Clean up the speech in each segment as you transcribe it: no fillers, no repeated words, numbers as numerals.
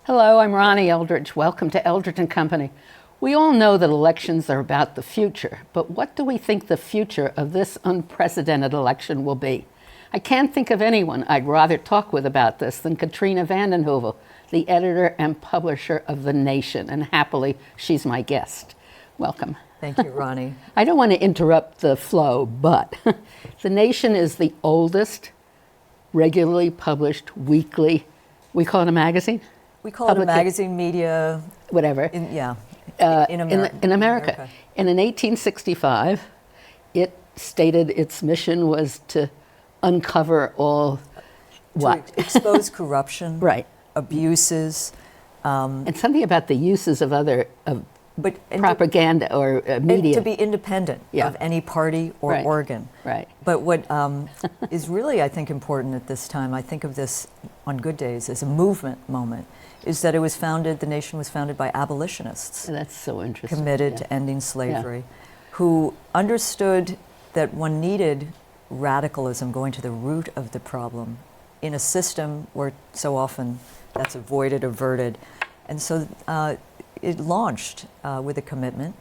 Hello, I'm Ronnie Eldridge. Welcome to Eldridge and Company. We all know that elections are about the future, but what do we think the future of this unprecedented election will be? I can't think of anyone I'd rather talk with about this than Katrina vanden Heuvel, the editor and publisher of The Nation, and happily, she's my guest. Welcome. Thank you, Ronnie. I don't want to interrupt the flow, but The Nation is the oldest regularly published weekly, we call it a magazine? We call it a magazine, media, whatever. in America. In America. And in 1865, it stated its mission was to uncover all what? To expose corruption, right. abuses. And something about the uses of other propaganda or media. To be independent of any party or organ. Right. But what is really, I think, important at this time, I think of this on good days as a movement moment, is that The Nation was founded by abolitionists. That's so interesting. Committed to ending slavery, who understood that one needed radicalism, going to the root of the problem, in a system where so often that's avoided, averted. And so it launched with a commitment,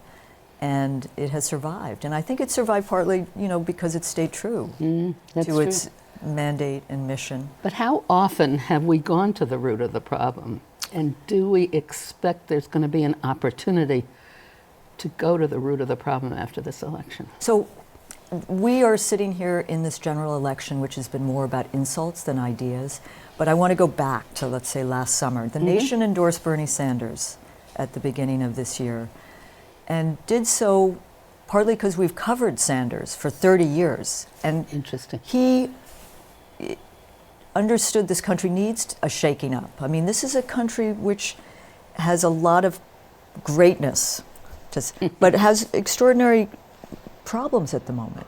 and it has survived. And I think it survived partly, because it stayed true to its mandate and mission. But how often have we gone to the root of the problem? And do we expect there's going to be an opportunity to go to the root of the problem after this election? So we are sitting here in this general election, which has been more about insults than ideas. But I want to go back to, let's say, last summer. The Nation endorsed Bernie Sanders at the beginning of this year, and did so partly because we've covered Sanders for 30 years. And interesting. He understood this country needs a shaking up. I mean, this is a country which has a lot of greatness, but has extraordinary problems at the moment.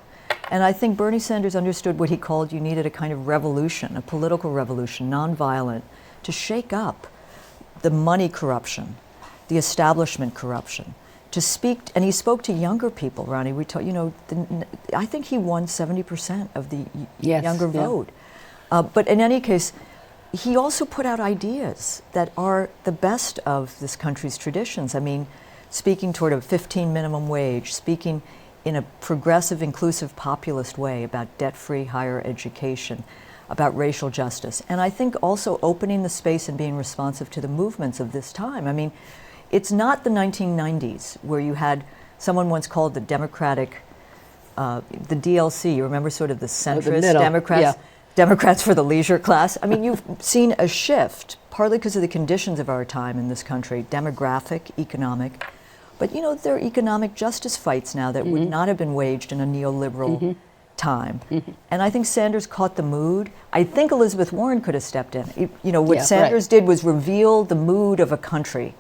And I think Bernie Sanders understood what he called you needed a kind of revolution, a political revolution, nonviolent, to shake up the money corruption, the establishment corruption, to speak, and he spoke to younger people, Ronnie. I think he won 70% of the younger vote. But in any case, he also put out ideas that are the best of this country's traditions. I mean, speaking toward a 15 minimum wage, speaking in a progressive, inclusive, populist way about debt-free higher education, about racial justice. And I think also opening the space and being responsive to the movements of this time. I mean, it's not the 1990s where you had, someone once called the Democratic, the DLC, you remember sort of the centrist Democrats? Democrats for the leisure class. I mean, you've seen a shift, partly because of the conditions of our time in this country, demographic, economic. But there are economic justice fights now that would not have been waged in a neoliberal time. And I think Sanders caught the mood. I think Elizabeth Warren could have stepped in. What Sanders did was reveal the mood of a country,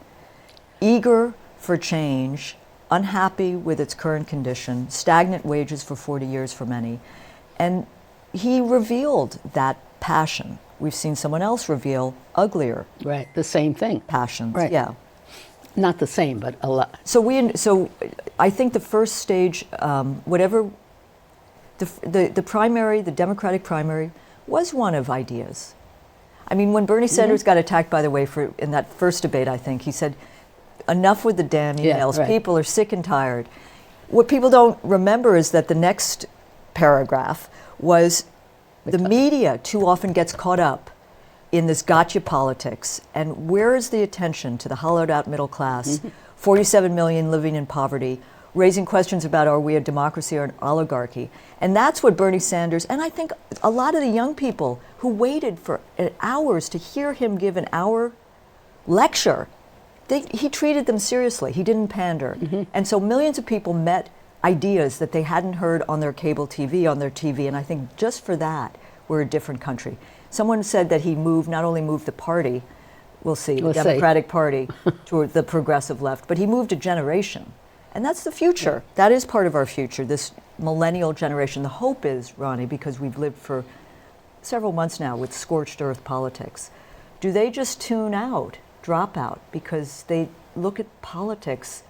eager for change, unhappy with its current condition, stagnant wages for 40 years for many. And he revealed that passion. We've seen someone else reveal uglier. Right, the same thing. Passions, right. Not the same, but a lot. So I think the first stage, whatever, the primary, the Democratic primary, was one of ideas. I mean, when Bernie Sanders got attacked, by the way, in that first debate, I think, he said, enough with the damn emails. People are sick and tired. What people don't remember is that the next paragraph was the media too often gets caught up in this gotcha politics. And where is the attention to the hollowed out middle class, 47 million living in poverty, raising questions about are we a democracy or an oligarchy? And that's what Bernie Sanders, and I think a lot of the young people who waited for hours to hear him give an hour lecture, he treated them seriously. He didn't pander. And so millions of people met ideas that they hadn't heard on their cable TV, on their TV, and I think just for that, we're a different country. Someone said that he not only moved the party, the Democratic Party, toward the progressive left, but he moved a generation. And that's the future. That is part of our future, this millennial generation. The hope is, Ronnie, because we've lived for several months now with scorched earth politics, do they just tune out, drop out, because they look at politics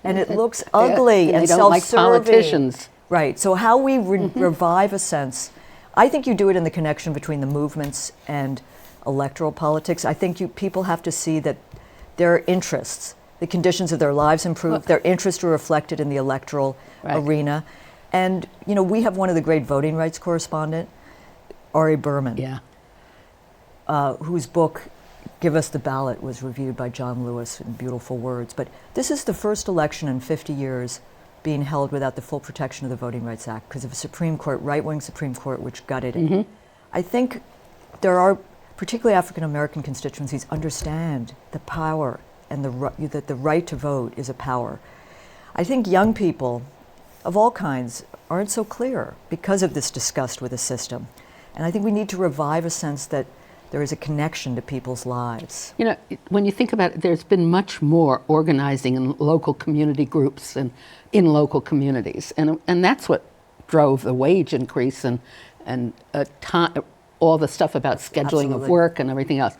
and it looks ugly and they don't self-serving. Like politicians. Right. So how we revive a sense, I think you do it in the connection between the movements and electoral politics. I think people have to see that their interests, the conditions of their lives improve, their interests are reflected in the electoral arena. And, we have one of the great voting rights correspondent, Ari Berman, whose book, Give Us the Ballot, was reviewed by John Lewis in beautiful words. But this is the first election in 50 years being held without the full protection of the Voting Rights Act because of a Supreme Court, right-wing Supreme Court, which gutted it. I think there are, particularly African-American constituencies, understand the power and that the right to vote is a power. I think young people of all kinds aren't so clear because of this disgust with the system. And I think we need to revive a sense that there is a connection to people's lives. When you think about it, there's been much more organizing in local community groups and in local communities. And that's what drove the wage increase and all the stuff about scheduling of work and everything else.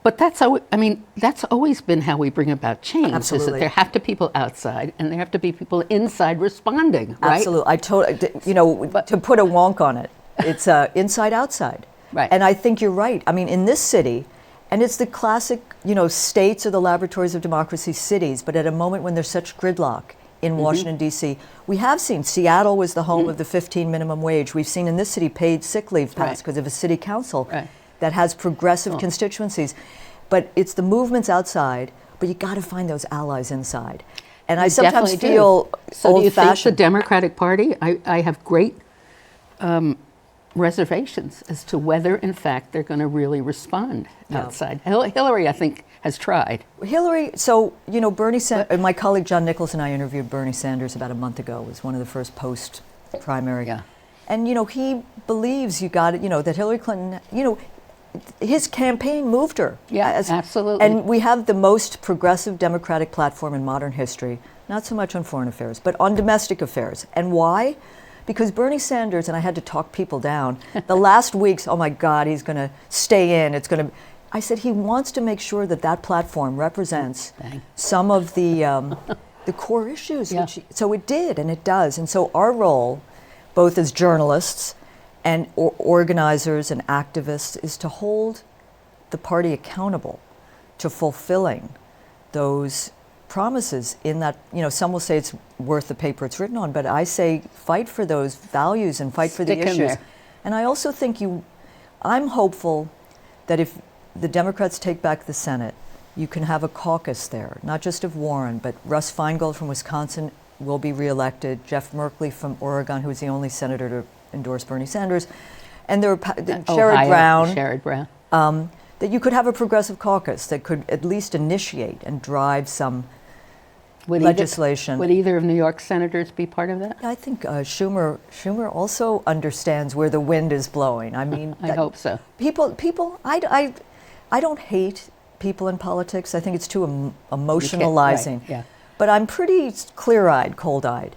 But that's always been how we bring about change. Absolutely. Is that there have to be people outside and there have to be people inside responding, right? Absolutely. To put a wonk on it, it's inside, outside. Right. And I think you're right. In this city, and it's the classic, states are the laboratories of democracy, cities, but at a moment when there's such gridlock in Washington, D.C., we have seen Seattle was the home of the 15 minimum wage. We've seen in this city paid sick leave passed because of a city council that has progressive constituencies. But it's the movements outside, but you got to find those allies inside. And I sometimes feel So do you think the old-fashioned. Democratic Party, I have great reservations as to whether, in fact, they're going to really respond outside. Hillary, I think, has tried. Hillary, Bernie Sanders, my colleague John Nichols and I interviewed Bernie Sanders about a month ago. It was one of the first post-primary. Yeah. And, he believes that Hillary Clinton, his campaign moved her. Yeah, absolutely. And we have the most progressive Democratic platform in modern history, not so much on foreign affairs, but on domestic affairs. And why? Because Bernie Sanders, and I had to talk people down, the last weeks, oh my God, he's going to stay in, I said he wants to make sure that platform represents some of the core issues. Yeah. So it did, and it does. And so our role, both as journalists and organizers and activists, is to hold the party accountable to fulfilling those promises in that, some will say it's worth the paper it's written on, but I say fight for those values and fight for the issues. And I also think I'm hopeful that if the Democrats take back the Senate, you can have a caucus there, not just of Warren, but Russ Feingold from Wisconsin will be reelected, Jeff Merkley from Oregon, who is the only senator to endorse Bernie Sanders, and there are Sherrod Brown, that you could have a progressive caucus that could at least initiate and drive some legislation. Would either of New York senators be part of that? I think Schumer also understands where the wind is blowing. I hope so. People, I don't hate people in politics. I think it's too emotionalizing. Yeah. But I'm pretty clear-eyed, cold-eyed.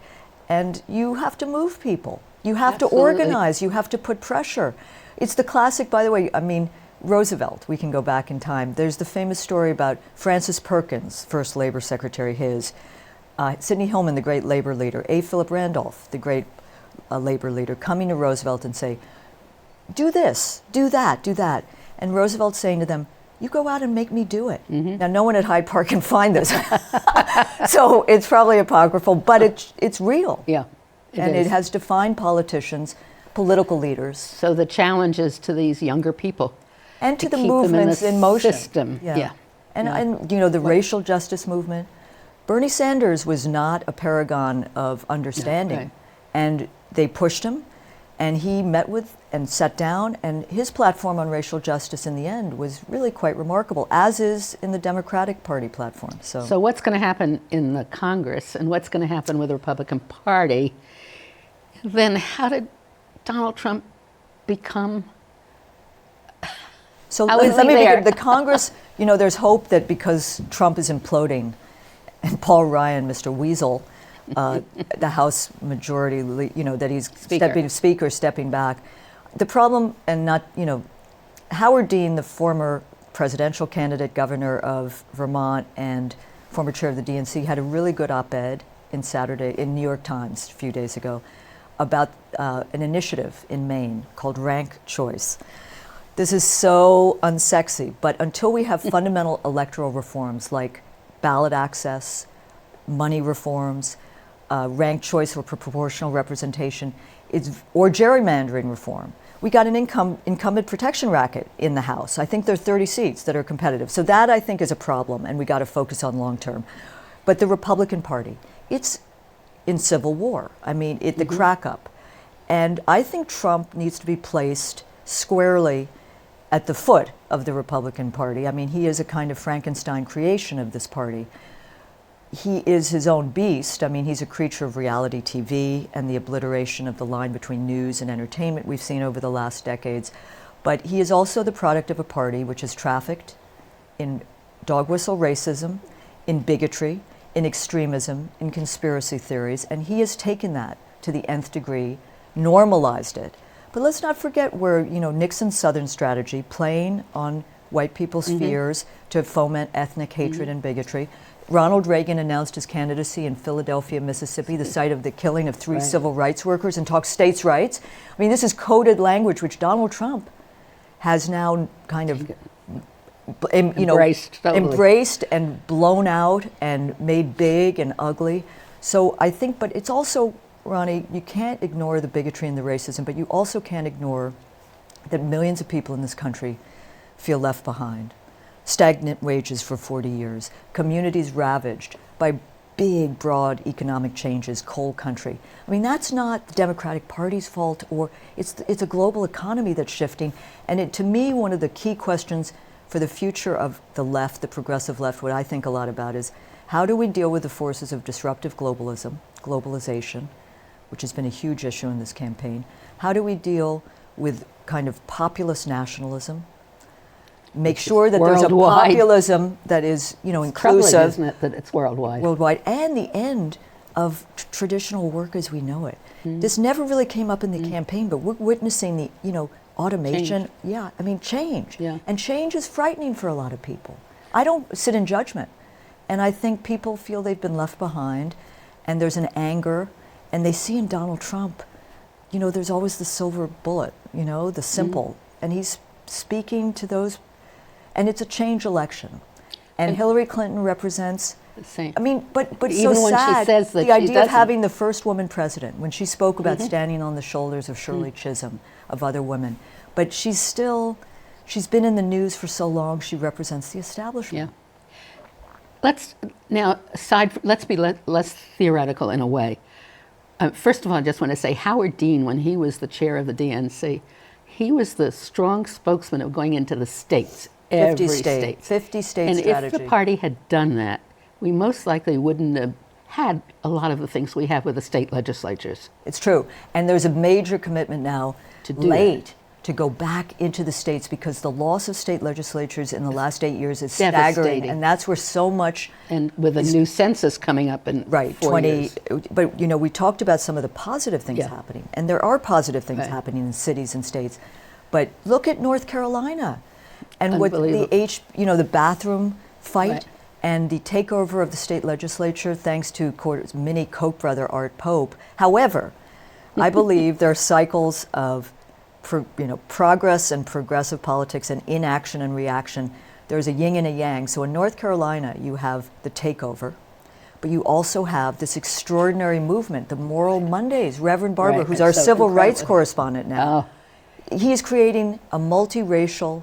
And you have to move people. You have to organize. You have to put pressure. It's the classic, by the way, Roosevelt, we can go back in time. There's the famous story about Francis Perkins, first labor secretary, Sidney Hillman, the great labor leader, A. Philip Randolph, the great labor leader, coming to Roosevelt and say, do this, do that, do that. And Roosevelt saying to them, you go out and make me do it. Now, no one at Hyde Park can find this. So it's probably apocryphal, but it's real. Yeah, it has defined politicians, political leaders. So the challenge is to these younger people. And to the movements in motion. System. Yeah. And the racial justice movement. Bernie Sanders was not a paragon of understanding. Right. And they pushed him, and he met with and sat down, and his platform on racial justice in the end was really quite remarkable, as is in the Democratic Party platform. So what's going to happen in the Congress and what's going to happen with the Republican Party? Then how did Donald Trump become... So let me begin. The Congress, there's hope that because Trump is imploding and Paul Ryan, Mr. Weasel, the House majority, that he's stepping back. The problem, and not, Howard Dean, the former presidential candidate, governor of Vermont, and former chair of the DNC, had a really good op-ed in New York Times a few days ago about an initiative in Maine called Rank Choice. This is so unsexy, but until we have fundamental electoral reforms like ballot access, money reforms, ranked choice or proportional representation, or gerrymandering reform. We got an incumbent protection racket in the House. I think there are 30 seats that are competitive. So that, I think, is a problem, and we got to focus on long term. But the Republican Party, it's in civil war. I mean, the crack up. And I think Trump needs to be placed squarely at the foot of the Republican Party. I mean, he is a kind of Frankenstein creation of this party. He is his own beast. I mean, he's a creature of reality TV and the obliteration of the line between news and entertainment we've seen over the last decades. But he is also the product of a party which is trafficked in dog whistle racism, in bigotry, in extremism, in conspiracy theories, and he has taken that to the nth degree, normalized it. But let's not forget where, Nixon's Southern strategy, playing on white people's fears to foment ethnic hatred and bigotry. Ronald Reagan announced his candidacy in Philadelphia, Mississippi, the site of the killing of 3 civil rights workers, and talked states' rights. I mean, this is coded language which Donald Trump has now kind of embraced and blown out and made big and ugly. So I think, but it's also, Ronnie, you can't ignore the bigotry and the racism, but you also can't ignore that millions of people in this country feel left behind. Stagnant wages for 40 years, communities ravaged by big, broad economic changes, coal country. I mean, that's not the Democratic Party's fault, or it's a global economy that's shifting. And to me, one of the key questions for the future of the left, the progressive left, what I think a lot about is how do we deal with the forces of disruptive globalization, which has been a huge issue in this campaign? How do we deal with kind of populist nationalism? Make sure that there's a populism that is, inclusive. Troubling, isn't it, that it's worldwide? Worldwide, and the end of traditional work as we know it. This never really came up in the campaign, but we're witnessing the, automation. Change. Yeah, I mean, change. Yeah. And change is frightening for a lot of people. I don't sit in judgment. And I think people feel they've been left behind, and there's an anger, and they see in Donald Trump, there's always the silver bullet, the simple. And he's speaking to those. And it's a change election. And Hillary Clinton represents the same. I mean, but even so when sad, she says that the idea of doesn't. having the first woman president, when she spoke about standing on the shoulders of Shirley Chisholm, of other women. But she's been in the news for so long, she represents the establishment. Yeah. Let's be less theoretical in a way. First of all, I just want to say Howard Dean, when he was the chair of the DNC, he was the strong spokesman of going into the states. 50 state and strategy. if the party had done that, we most likely wouldn't have had a lot of the things we have with the state legislatures. It's true. And there's a major commitment now to go back into the states, because the loss of state legislatures in the last 8 years is staggering. And that's where so much... And with a new census coming up in 4 years. But, we talked about some of the positive things happening. And there are positive things happening in cities and states. But look at North Carolina. And what the bathroom fight and the takeover of the state legislature, thanks to mini Koch brother Art Pope. However, I believe there are cycles of progress and progressive politics and inaction and reaction. There's a yin and a yang. So in North Carolina, you have the takeover, but you also have this extraordinary movement, the Moral Mondays. Reverend Barber, who's our civil rights correspondent now, he is creating a multiracial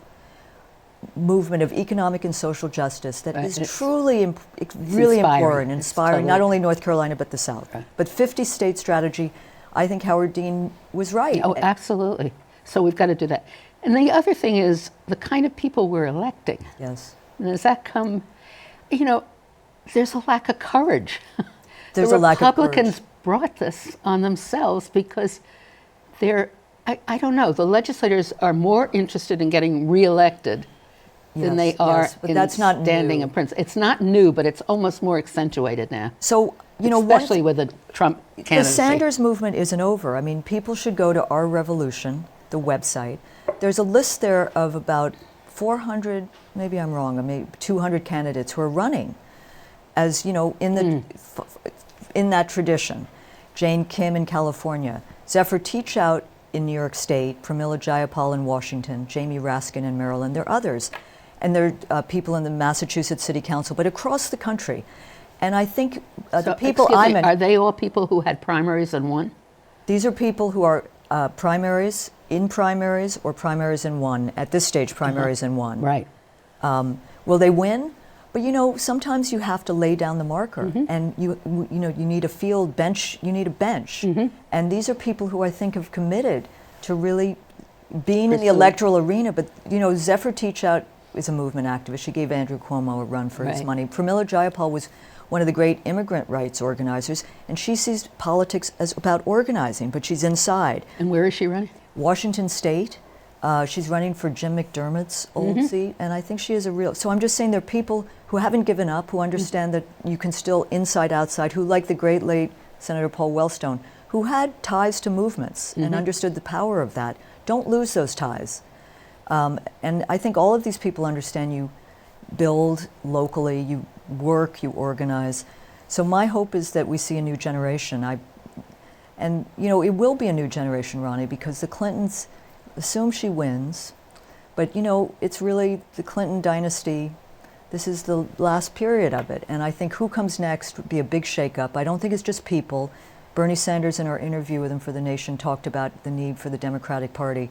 movement of economic and social justice that is truly really important, inspiring not only North Carolina but the South. But 50-state strategy, I think Howard Dean was right. Oh, absolutely. So we've got to do that. And the other thing is the kind of people we're electing. Yes. Does that come, there's a lack of courage. There's the a lack of courage. Republicans brought this on themselves because I don't know, the legislators are more interested in getting reelected than they are but in that's not standing new. a principle. It's not new, but it's almost more accentuated now. So, especially with the Trump candidacy. The Sanders movement isn't over. I mean, people should go to Our Revolution, the website. There's a list there of about 400, maybe I'm wrong, maybe 200 candidates who are running as, in that tradition. Jane Kim in California, Zephyr Teachout in New York State, Pramila Jayapal in Washington, Jamie Raskin in Maryland. There are others. And there are people in the Massachusetts City Council, but across the country. And I think the people I met... Are they all people who had primaries and won? These are people who are primaries or primaries in one. At this stage, primaries in one. Right. Will they win? But you know, sometimes you have to lay down the marker, and you need a field bench. You need a bench, and these are people who I think have committed to really being in the electoral arena. But you know, Zephyr Teachout is a movement activist. She gave Andrew Cuomo a run for his money. Pramila Jayapal was one of the great immigrant rights organizers, and she sees politics as about organizing, but she's inside. And where is she running? Washington State. She's running for Jim McDermott's old seat, and I think she is a real... So I'm just saying there are people who haven't given up, who understand that you can still inside, outside, who, like the great late Senator Paul Wellstone, who had ties to movements and understood the power of that. Don't lose those ties. And I think all of these people understand you build locally, you work, you organize. So my hope is that we see a new generation. And you know, it will be a new generation, Ronnie, because the Clintons assume she wins, but you know, it's really the Clinton dynasty. This is the last period of it, and I think who comes next would be a big shakeup. I don't think it's just people. Bernie Sanders, in our interview with him for The Nation, talked about the need for the Democratic Party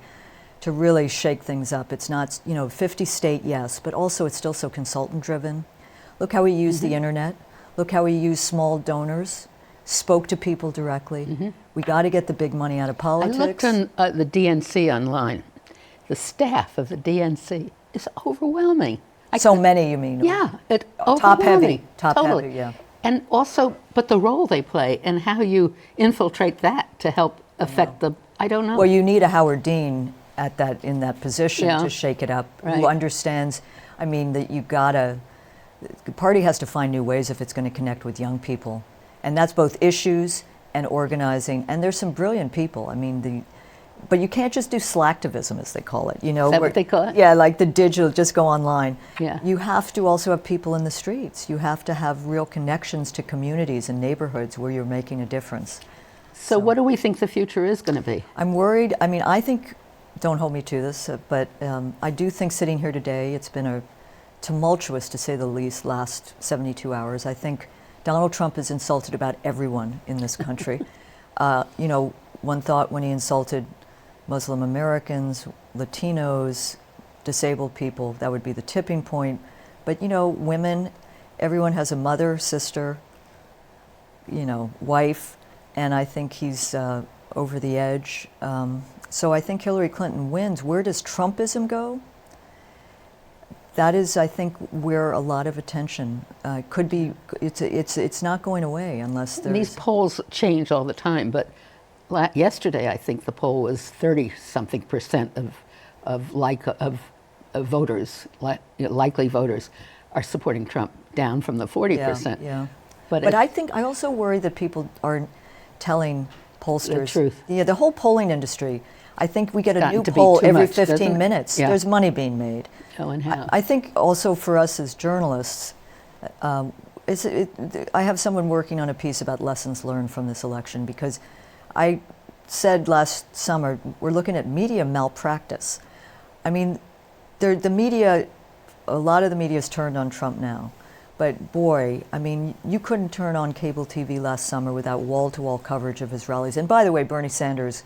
to really shake things up. It's not, you know, 50 state, yes, but also it's still so consultant driven. Look how he used the internet. Look how he used small donors, spoke to people directly. We got to get the big money out of politics. I looked on the DNC online. The staff of the DNC is overwhelming. So many, you mean? Yeah, top heavy. Top totally. heavy, yeah. And also, but the role they play and how you infiltrate that to help affect I don't know. Well, you need a Howard Dean in that position to shake it up, who Right. understands, I mean, that the party has to find new ways if it's going to connect with young people. And that's both issues and organizing. And there's some brilliant people. I mean, but you can't just do slacktivism, as they call it. You know, Is that what they call it? Yeah, like the digital, just go online. Yeah. You have to also have people in the streets. You have to have real connections to communities and neighborhoods where you're making a difference. So what do we think the future is going to be? I'm worried. I mean, I think, don't hold me to this, but I do think sitting here today, it's been a tumultuous, to say the least, last 72 hours. I think Donald Trump has insulted about everyone in this country. You know, one thought when he insulted Muslim Americans, Latinos, disabled people, that would be the tipping point. But, you know, women, everyone has a mother, sister, you know, wife, and I think he's over the edge. So I think Hillary Clinton wins. Where does Trumpism go? That is, I think, where a lot of attention could be. It's not going away unless there's... These polls change all the time, but yesterday I think the poll was 30-something% of voters, likely voters, are supporting Trump, down from the 40%. Yeah. But I also worry that people aren't telling pollsters the truth. Yeah, the whole polling industry. I think we get a new to be poll too every much, doesn't 15 it? minutes. Yeah. There's money being made. Oh, and how? I think also for us as journalists, I have someone working on a piece about lessons learned from this election, because I said last summer, we're looking at media malpractice. I mean, the media, a lot of the media is turned on Trump now. But boy, I mean, you couldn't turn on cable TV last summer without wall-to-wall coverage of his rallies. And by the way, Bernie Sanders,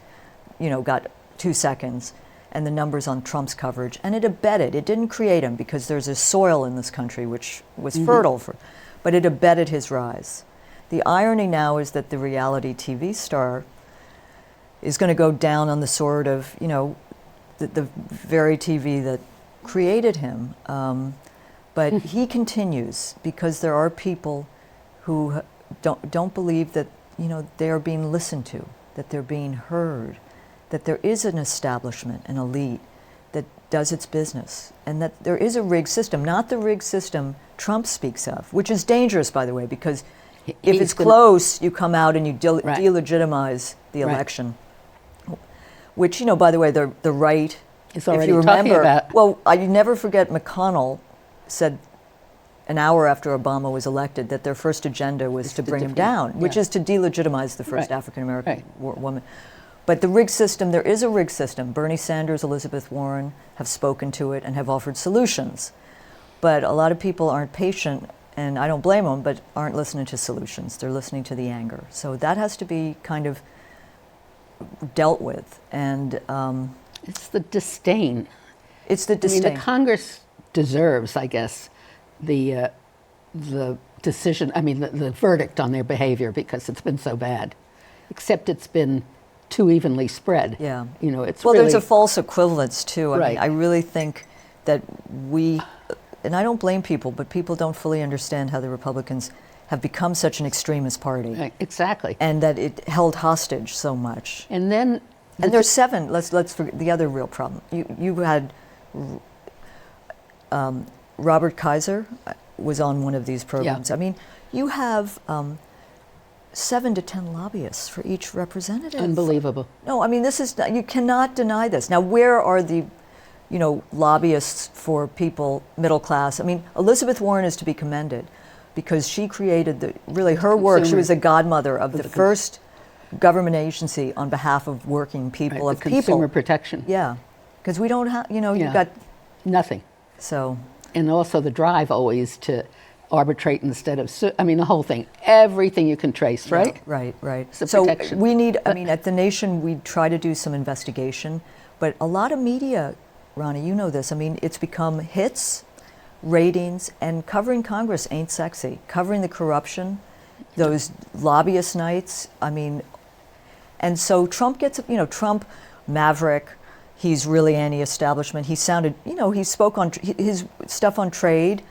you know, got 2 seconds, and the numbers on Trump's coverage, and it abetted. It didn't create him, because there's a soil in this country which was fertile but it abetted his rise. The irony now is that the reality TV star is going to go down on the sword of, you know, the very TV that created him. But he continues, because there are people who don't believe that, you know, they are being listened to, that they're being heard, that there is an establishment, an elite that does its business, and that there is a rigged system, not the rigged system Trump speaks of, which is dangerous, by the way, because if it's close, you come out and you delegitimize the election, which, you know, by the way, the right, It's already if you remember, talking about. well, I never forget McConnell said an hour after Obama was elected that their first agenda was to bring him down, which is to delegitimize the first African-American woman. But the rigged system, there is a rigged system. Bernie Sanders, Elizabeth Warren have spoken to it and have offered solutions. But a lot of people aren't patient, and I don't blame them, but aren't listening to solutions. They're listening to the anger. So that has to be kind of dealt with. And it's the disdain. it's the I disdain. mean, the Congress deserves, I guess, the decision, the verdict on their behavior, because it's been so bad. Except it's been too evenly spread. Yeah. It's Well, really, there's a false equivalence too. I Right. mean, I really think that and I don't blame people, but people don't fully understand how the Republicans have become such an extremist party, Right, exactly. and that it held hostage so much. And then And there's seven. Let's forget the other real problem. You had Robert Kaiser was on one of these programs. I mean, you have 7 to 10 lobbyists for each representative. unbelievable. No, I mean, you cannot deny this. Now, where are the, lobbyists for people, middle class? I mean, Elizabeth Warren is to be commended because she created her work. She was the godmother of the first government agency on behalf of working people, Right, of the people. consumer protection. Yeah, because we don't have, Yeah. you've got, Nothing. so, And also the drive always to arbitrate instead of the whole thing. Everything you can trace, right? Right. It's a So protection. we need, at The Nation, we try to do some investigation, but a lot of media, Ronnie, you know this, it's become hits, ratings, and covering Congress ain't sexy. Covering the corruption, those lobbyist nights, and so Trump gets, Trump, maverick, he's really anti-establishment. He sounded, he spoke on his stuff on trade.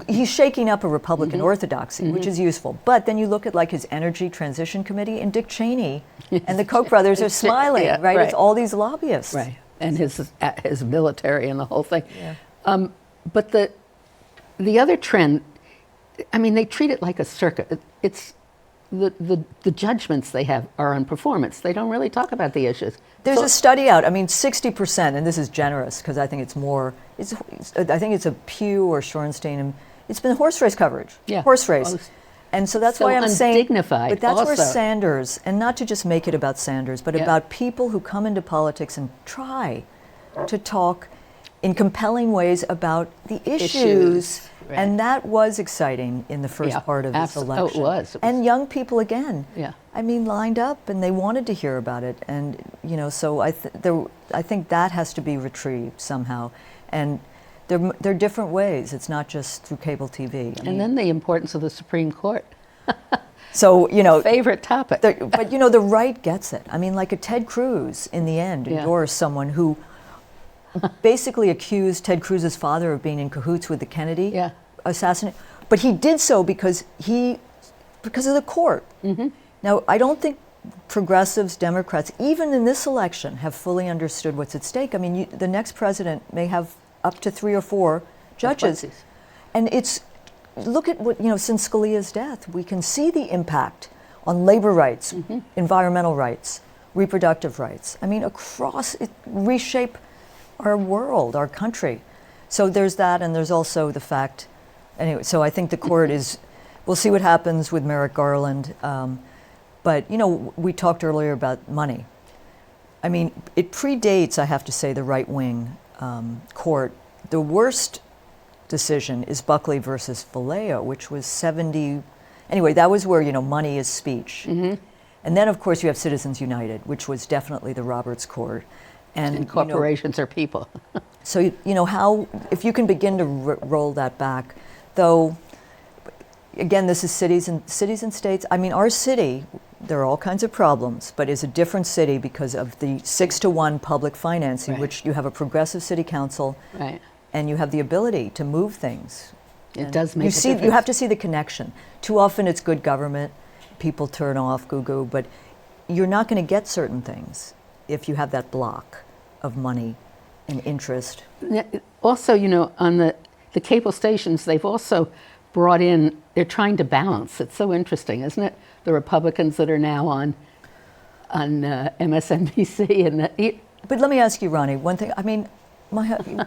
He's shaking up a Republican orthodoxy, which is useful. But then you look at his Energy Transition Committee, and Dick Cheney and the Koch brothers are smiling, Yeah, right? right. It's all these lobbyists. Right. And his military and the whole thing. Yeah. But the other trend, they treat it like a circuit. It's the judgments they have are on performance. They don't really talk about the issues. There's So- a study out. 60%, and this is generous because I think it's more. I think it's a Pew or Shorenstein, and it's been horse race coverage. Yeah. Horse race, Well, and so that's so why I'm saying. undignified But that's where also. Sanders, and not to just make it about Sanders, but Yeah. about people who come into politics and try to talk in compelling ways about the issues. Right. And that was exciting in the first Yeah, part of this oh, it election. was. And young people again. Yeah. Lined up and they wanted to hear about it, and so I think that has to be retrieved somehow, and there are different ways. It's not just through cable TV. And then the importance of the Supreme Court. so Favorite topic. but the right gets it. Like a Ted Cruz in the end Yeah. endorsed someone who basically accused Ted Cruz's father of being in cahoots with the Kennedy Yeah. assassination, but he did so because of the court. Mm-hmm. Now, I don't think progressives, Democrats, even in this election, have fully understood what's at stake. The next president may have up to 3 or 4 judges. Appointees. And look at what, since Scalia's death, we can see the impact on labor rights, environmental rights, reproductive rights. Reshape our world, our country. So there's that, and there's also the fact, anyway, so I think the court we'll see what happens with Merrick Garland. But, we talked earlier about money. It predates, I have to say, the right-wing court. The worst decision is Buckley versus Vallejo, which was 70. Anyway, that was where, money is speech. Mm-hmm. And then, of course, you have Citizens United, which was definitely the Roberts Court. And corporations are people. So, how, if you can begin to roll that back, though, again, this is cities and states. Our city, there are all kinds of problems, but is a different city because of the 6-to-1 public financing, Right. which you have a progressive city council, Right. and you have the ability to move things. It And does make you a see, difference. You have to see the connection. Too often it's good government, people turn off, goo-goo, but you're not going to get certain things if you have that block of money and interest. Also, on the cable stations, they've also brought in, they're trying to balance. It's so interesting, isn't it? The Republicans that are now on MSNBC and But let me ask you, Ronnie, one thing.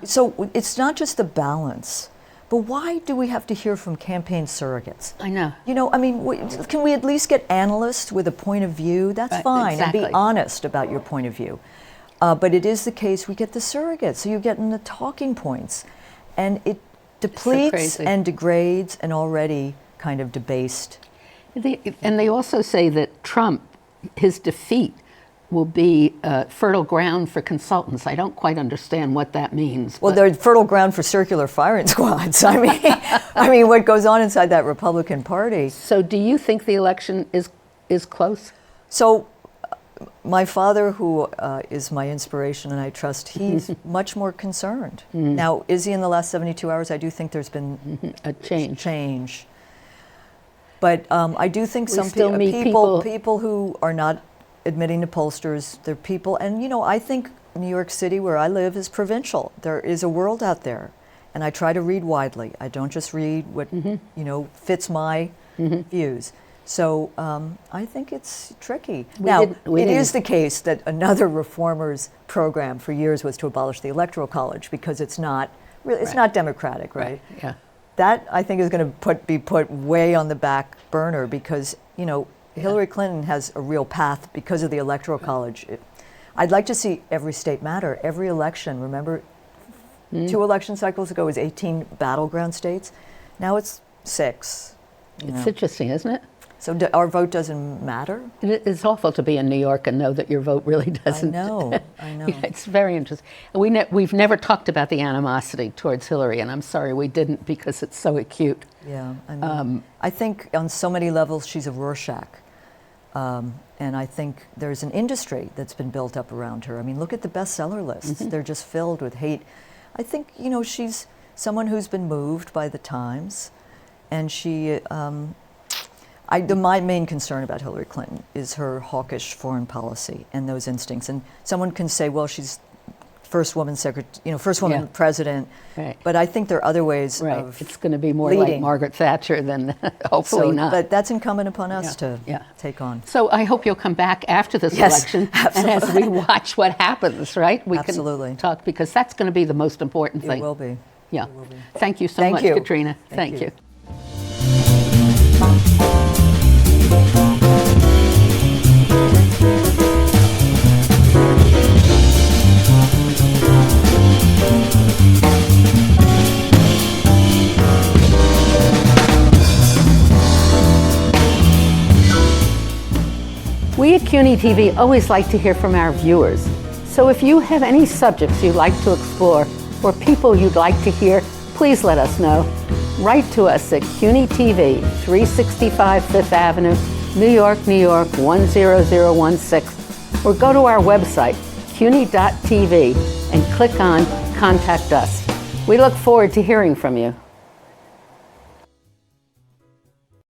So it's not just the balance, But why do we have to hear from campaign surrogates? I know. You know, I mean, can we at least get analysts with a point of view? That's fine, exactly. and be honest about your point of view. But it is the case we get the surrogates, so you're getting the talking points, and it depletes and degrades an already kind of debased. And they also say that Trump, his defeat, will be fertile ground for consultants. I don't quite understand what that means. Well, they're fertile ground for circular firing squads. I mean, what goes on inside that Republican Party. So, do you think the election is close? So, my father, who is my inspiration, and I trust, he's much more concerned. Now, is he in the last 72 hours? I do think there's been a change. But I do think some people who are not admitting to pollsters, they're people, and you know, I think New York City, where I live, is provincial. There is a world out there, and I try to read widely. I don't just read what you know fits my views. So I think it's tricky. It is the case that another reformers program for years was to abolish the Electoral College because it's not really, it's not democratic, right? Yeah. That I think is going to be put way on the back burner because you know. Hillary Clinton has a real path because of the Electoral College. I'd like to see every state matter. Every election, remember, 2 election cycles ago was 18 battleground states. Now it's 6. It's interesting, isn't it? So our vote doesn't matter? It's awful to be in New York and know that your vote really doesn't. I know. Yeah, it's very interesting. We've never talked about the animosity towards Hillary, and I'm sorry we didn't because it's so acute. Yeah, I mean, I think on so many levels she's a Rorschach. And I think there's an industry that's been built up around her. I mean, look at the bestseller lists. They're just filled with hate. I think, you know, she's someone who's been moved by the times. And she, my main concern about Hillary Clinton is her hawkish foreign policy and those instincts. And someone can say, well, she's first woman president. Right. But I think there are other ways of it's going to be more leading. like Margaret Thatcher than hopefully not. But that's incumbent upon us to take on. So I hope you'll come back after this election, and as we watch what happens, right? We can talk because that's going to be the most important thing. It will be. Yeah. It will be. Thank you so much, Katrina. Thank you. We at CUNY TV always like to hear from our viewers. So if you have any subjects you'd like to explore or people you'd like to hear, please let us know. Write to us at CUNY TV, 365 Fifth Avenue, New York, New York, 10016, or go to our website, cuny.tv, and click on Contact Us. We look forward to hearing from you.